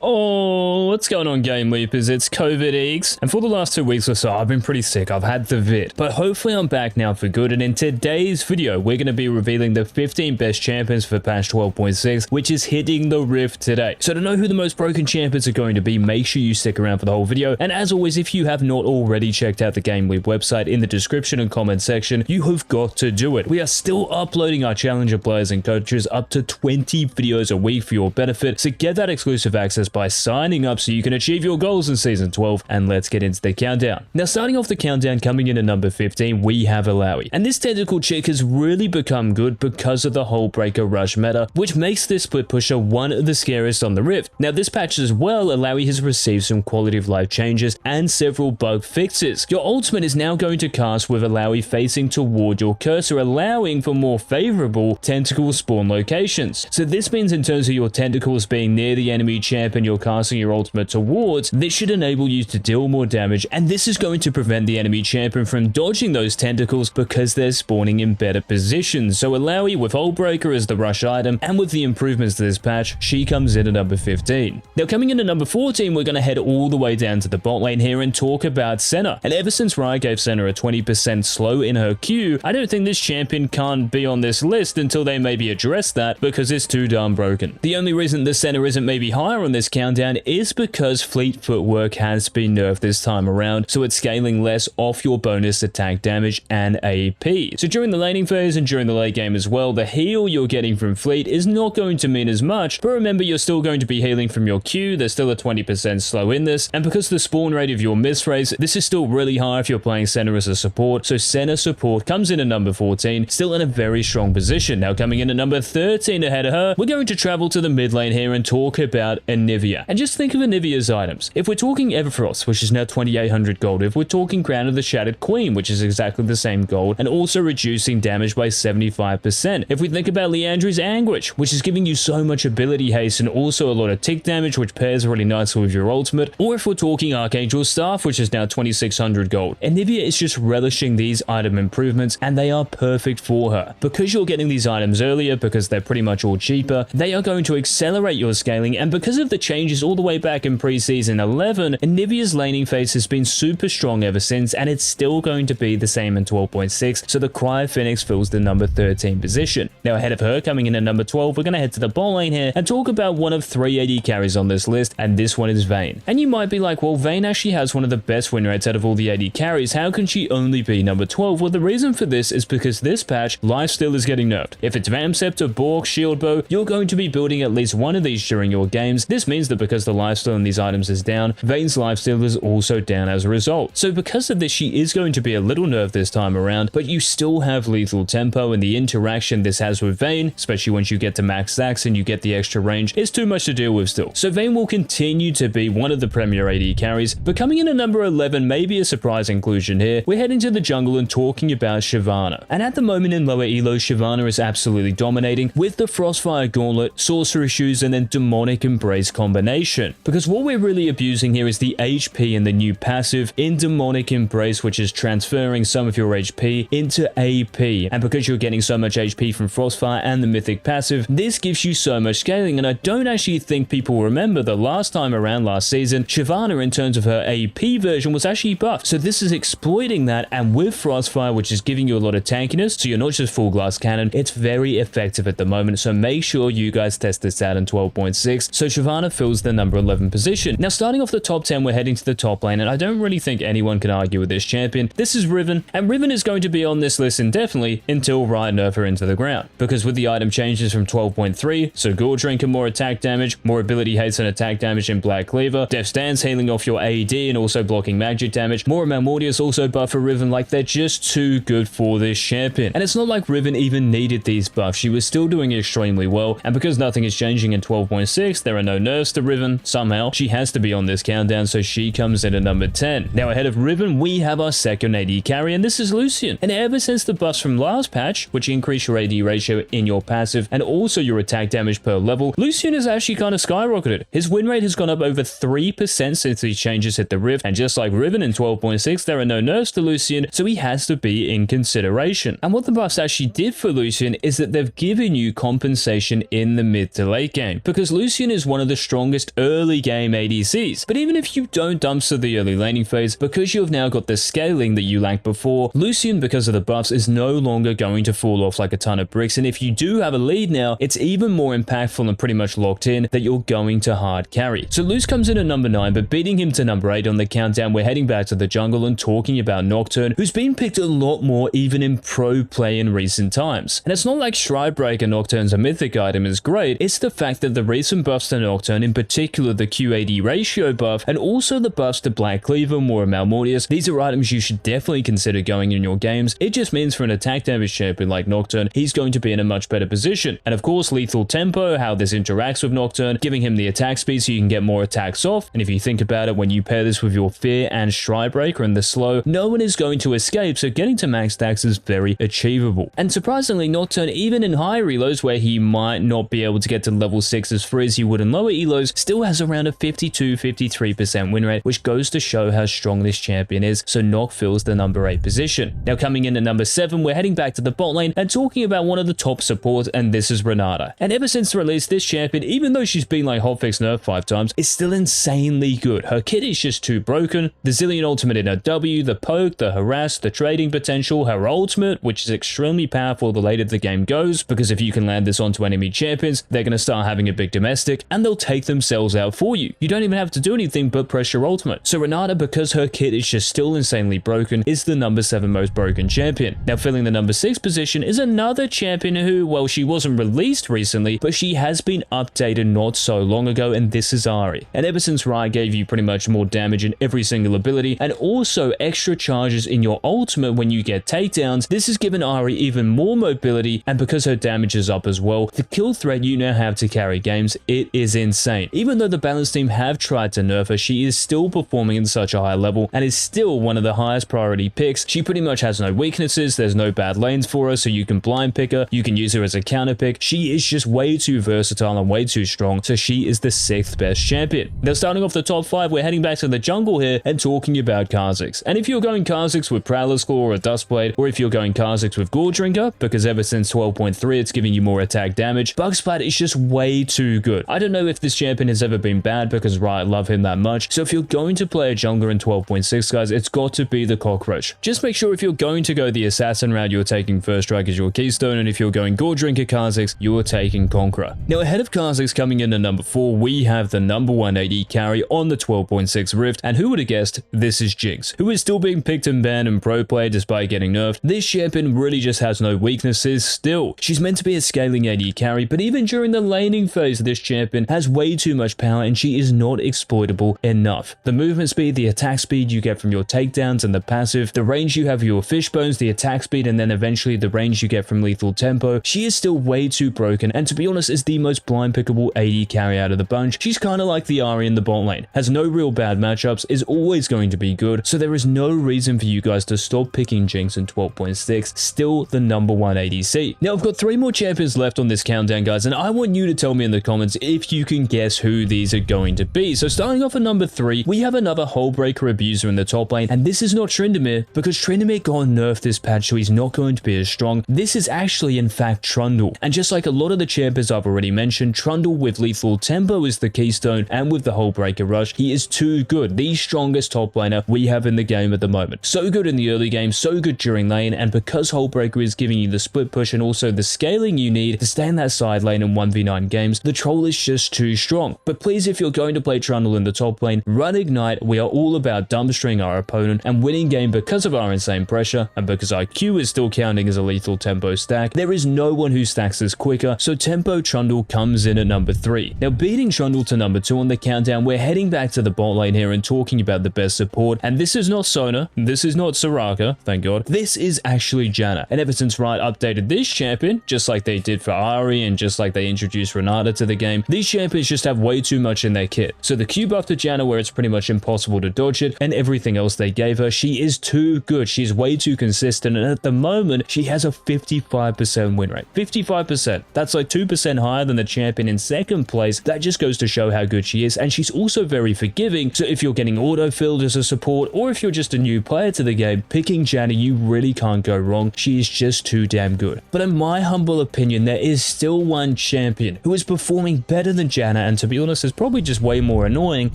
Oh, what's going on, GameLeapers? It's COVID Eeks, and for the last 2 weeks or so, I've been pretty sick. I've had the vid, but hopefully I'm back now for good, and in today's video, we're going to be revealing the 15 best champions for patch 12.6, which is hitting the rift today. So to know who the most broken champions are going to be, make sure you stick around for the whole video, and as always, if you have not already checked out the GameLeap website in the description and comment section, you have got to do it. We are still uploading our challenger players and coaches up to 20 videos a week for your benefit, so get that exclusive access by signing up so you can achieve your goals in Season 12, and let's get into the countdown. Now, starting off the countdown, coming in at number 15, we have Alawi. And this tentacle chick has really become good because of the whole Breaker Rush meta, which makes this split pusher one of the scariest on the rift. Now, this patch as well, Alawi has received some quality of life changes and several bug fixes. Your ultimate is now going to cast with Alawi facing toward your cursor, allowing for more favorable tentacle spawn locations. So this means in terms of your tentacles being near the enemy champion you're casting your ultimate towards, this should enable you to deal more damage, and this is going to prevent the enemy champion from dodging those tentacles because they're spawning in better positions. So Alawi with Hullbreaker as the rush item, and with the improvements to this patch, she comes in at number 15. Now coming in at number 14, we're going to head all the way down to the bot lane here and talk about Senna. And ever since Riot gave Senna a 20% slow in her Q, I don't think this champion can't be on this list until they maybe address that, because it's too darn broken. The only reason the Senna isn't maybe higher on this countdown is because fleet footwork has been nerfed this time around, so it's scaling less off your bonus attack damage and AP. So during the laning phase and during the late game as well, the heal you're getting from fleet is not going to mean as much, but remember you're still going to be healing from your Q, there's still a 20% slow in this, and because the spawn rate of your miss race, this is still really high if you're playing Senna as a support, so Senna support comes in at number 14, still in a very strong position. Now coming in at number 13 ahead of her, we're going to travel to the mid lane here and talk about Anivia. And just think of Anivia's items. If we're talking Everfrost, which is now 2800 gold, if we're talking Crown of the Shattered Queen, which is exactly the same gold, and also reducing damage by 75%. If we think about Leandri's Anguish, which is giving you so much ability haste and also a lot of tick damage, which pairs really nicely with your ultimate, or if we're talking Archangel's Staff, which is now 2600 gold. Anivia is just relishing these item improvements, and they are perfect for her. Because you're getting these items earlier, because they're pretty much all cheaper, they are going to accelerate your scaling, and because of the changes all the way back in pre-season 11, Anivia's laning phase has been super strong ever since, and it's still going to be the same in 12.6, so the Cryo Phoenix fills the number 13 position. Now ahead of her, coming in at number 12, we're going to head to the bot lane here and talk about one of 3 AD carries on this list, and this one is Vayne. And you might be like, well, Vayne actually has one of the best win rates out of all the AD carries, how can she only be number 12? Well, the reason for this is because this patch, lifesteal is getting nerfed. If it's Vamp Scepter, Bork, Shield Bow, you're going to be building at least one of these during your games. This means that because the lifesteal in these items is down, Vayne's lifesteal is also down as a result. So because of this, she is going to be a little nerfed this time around, but you still have lethal tempo, and the interaction this has with Vayne, especially once you get to max stacks and you get the extra range, is too much to deal with still. So Vayne will continue to be one of the premier AD carries, but coming in at number 11 may be a surprise inclusion here. We're heading to the jungle and talking about Shyvana. And at the moment in lower elo, Shyvana is absolutely dominating with the Frostfire Gauntlet, Sorcerer Shoes, and then Demonic Embrace combination. Because what we're really abusing here is the HP and the new passive in Demonic Embrace, which is transferring some of your HP into AP. And because you're getting so much HP from Frostfire and the Mythic passive, this gives you so much scaling. And I don't actually think people remember the last time around last season, Shyvana in terms of her AP version was actually buffed. So this is exploiting that, and with Frostfire, which is giving you a lot of tankiness, so you're not just full glass cannon, it's very effective at the moment. So make sure you guys test this out in 12.6. So Shyvana fills the number 11 position. Now starting off the top 10, we're heading to the top lane, and I don't really think anyone can argue with this champion. This is Riven, and Riven is going to be on this list indefinitely until Riot nerf her into the ground. Because with the item changes from 12.3, so Gore Drinker more attack damage, more ability haste and attack damage in Black Cleaver, Death Stance healing off your AD and also blocking magic damage, more Malmortius also buff for Riven, like they're just too good for this champion. And it's not like Riven even needed these buffs, she was still doing extremely well, and because nothing is changing in 12.6, there are no nerfs to Riven, somehow she has to be on this countdown, so she comes in at number 10. Now ahead of Riven, we have our second AD carry, and this is Lucian. And ever since the buffs from last patch, which increase your AD ratio in your passive and also your attack damage per level, Lucian has actually kind of skyrocketed. His win rate has gone up over 3% since these changes hit the rift, and just like Riven in 12.6, there are no nerfs to Lucian, so he has to be in consideration. And what the buffs actually did for Lucian is that they've given you compensation in the mid to late game, because Lucian is one of the strongest early game ADCs. But even if you don't dumpster the early laning phase, because you've now got the scaling that you lacked before, Lucian, because of the buffs, is no longer going to fall off like a ton of bricks. And if you do have a lead now, it's even more impactful and pretty much locked in that you're going to hard carry. So Luce comes in at number 9, but beating him to number 8 on the countdown, we're heading back to the jungle and talking about Nocturne, who's been picked a lot more even in pro play in recent times. And it's not like Stridebreaker Nocturne's a mythic item is great, it's the fact that the recent buffs to Nocturne, in particular the QAD ratio buff, and also the buffs to Black Cleaver, Moira Malmortius, these are items you should definitely consider going in your games. It just means for an attack damage champion like Nocturne, he's going to be in a much better position. And of course, lethal tempo, how this interacts with Nocturne, giving him the attack speed so you can get more attacks off. And if you think about it, when you pair this with your Fear and Stridebreaker and the slow, no one is going to escape, so getting to max stacks is very achievable. And surprisingly, Nocturne, even in higher elos where he might not be able to get to level 6 as free as you would in lower elos, still has around a 52-53% win rate, which goes to show how strong this champion is. So Noc fills the number 8 position. Now coming in at number 7, we're heading back to the bot lane and talking about one of the top supports, and this is Renata. And ever since the release, this champion, even though she's been like hotfix nerfed 5 times, is still insanely good. Her kit is just too broken. The Zillion ultimate in her W, the poke, the harass, the trading potential, her ultimate, which is extremely powerful the later the game goes, because if you can land this onto enemy champions, they're going to start having a big domestic and they'll take themselves out for you. You don't even have to do anything but press your ultimate. So Renata, because her kit is just still insanely broken, is the number 7 most broken champion. Now filling the number 6 position is another champion who, well, she wasn't released recently, but she has been updated not so long ago, and this is Ahri. And ever since Riot gave you pretty much more damage in every single ability and also extra charges in your ultimate when you get takedowns, this has given Ahri even more mobility, and because her damage is up as well, the kill threat you now have to carry games, it is insane. Even though the balance team have tried to nerf her, she is still performing at such a high level and is still one of the highest priority picks. She pretty much has no weaknesses, there's no bad lanes for her, so you can blind pick her, you can use her as a counter pick. She is just way too versatile and way too strong, so she is the 6th best champion. Now starting off the top 5, we're heading back to the jungle here and talking about Kha'Zix. And if you're going Kha'Zix with Prowler's Claw or a Dustblade, or if you're going Kha'Zix with Gore Drinker, because ever since 12.3 it's giving you more attack damage, Bug Splat is just way too good. I don't know if this champion has ever been bad because Riot love him that much, so if you're going to play a jungler in 12.6, guys, it's got to be the Cockroach. Just make sure if you're going to go the Assassin route, you're taking First Strike as your keystone, and if you're going Gore Drinker Kha'Zix, you're taking Conqueror. Now ahead of Kha'Zix coming in at number 4, we have the number 1 AD carry on the 12.6 Rift, and who would have guessed this is Jinx, who is still being picked and banned in pro play despite getting nerfed. This champion really just has no weaknesses still. She's meant to be a scaling AD carry, but even during the laning phase, this champion has way too much power and she is not exploitable enough. The movement speed, the attack speed you get from your takedowns and the passive, the range you have your fish bones, the attack speed, and then eventually the range you get from lethal tempo, she is still way too broken, and to be honest is the most blind pickable AD carry out of the bunch. She's kind of like the Ahri in the bot lane, has no real bad matchups, is always going to be good, so there is no reason for you guys to stop picking Jinx in 12.6, still the number 1 ADC. Now I've got 3 more champions left on this countdown, guys, and I want you to tell me in the comments if you can guess who these are going to be. So starting off at number 3, we have another Hullbreaker abuser in the top lane, and this is not Tryndamere, because Tryndamere got nerfed this patch, so he's not going to be as strong. This is actually in fact Trundle, and just like a lot of the champions I've already mentioned, Trundle with lethal tempo is the keystone, and with the Hullbreaker rush, he is too good. The strongest top laner we have in the game at the moment. So good in the early game, so good during lane, and because Hullbreaker is giving you the split push and also the scaling you need to stay in that side lane in 1v9 games, the troll is just too strong. But please, if you're going to play Trundle in the top lane, run Ignite. We are all about dumbstering our opponent and winning game because of our insane pressure, and because our Q is still counting as a lethal tempo stack. There is no one who stacks this quicker, so tempo Trundle comes in at number 3. Now beating Trundle to number 2 on the countdown, we're heading back to the bot lane here and talking about the best support, and this is not Sona, this is not Soraka, thank god, this is actually Janna. And ever since Riot updated this champion, just like they did for Ahri and just like they introduced Renata to the game, these champions just have way too much in their kit. So the Q buff to Janna where it's pretty much impossible to dodge it, and everything else they gave her, she is too good, she's way too consistent, and at the moment she has a 55% win rate. 55%, that's like 2% higher than the champion in second place. That just goes to show how good she is, and she's also very forgiving, so if you're getting auto-filled as a support, or if you're just a new player to the game, picking Janna, you really can't go wrong. She is just too damn good. But in my humble opinion, there is still one champion who is performing better than Janna, and to be honest, is probably probably just way more annoying,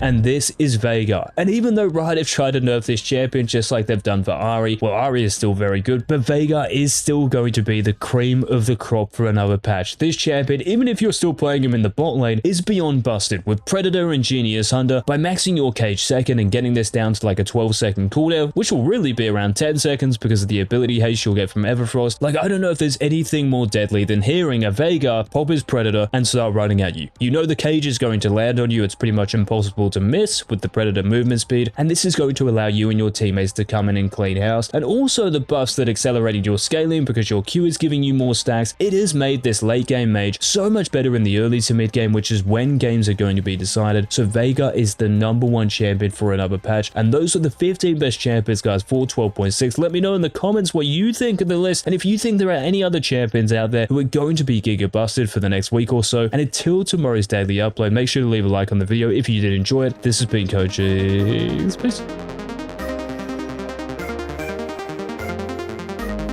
and this is Veigar. And even though Riot have tried to nerf this champion just like they've done for Ahri, well, Ahri is still very good, but Veigar is still going to be the cream of the crop for another patch. This champion, even if you're still playing him in the bot lane, is beyond busted with Predator and Genius Hunter. By maxing your cage second and getting this down to like a 12-second cooldown, which will really be around 10 seconds because of the ability haste you'll get from Everfrost, like, I don't know if there's anything more deadly than hearing a Veigar pop his Predator and start running at you. You know the cage is going to land on you, it's pretty much impossible to miss with the Predator movement speed, and this is going to allow you and your teammates to come in and clean house. And also the buffs that accelerated your scaling because your Q is giving you more stacks. It has made this late game mage so much better in the early to mid game, which is when games are going to be decided. So Veigar is the #1 champion for another patch, and those are the 15 best champions, guys, for 12.6. Let me know in the comments what you think of the list, and if you think there are any other champions out there who are going to be giga busted for the next week or so. And until tomorrow's daily upload, make sure to leave a like on the video if you did enjoy it. This has been Coaches. Peace.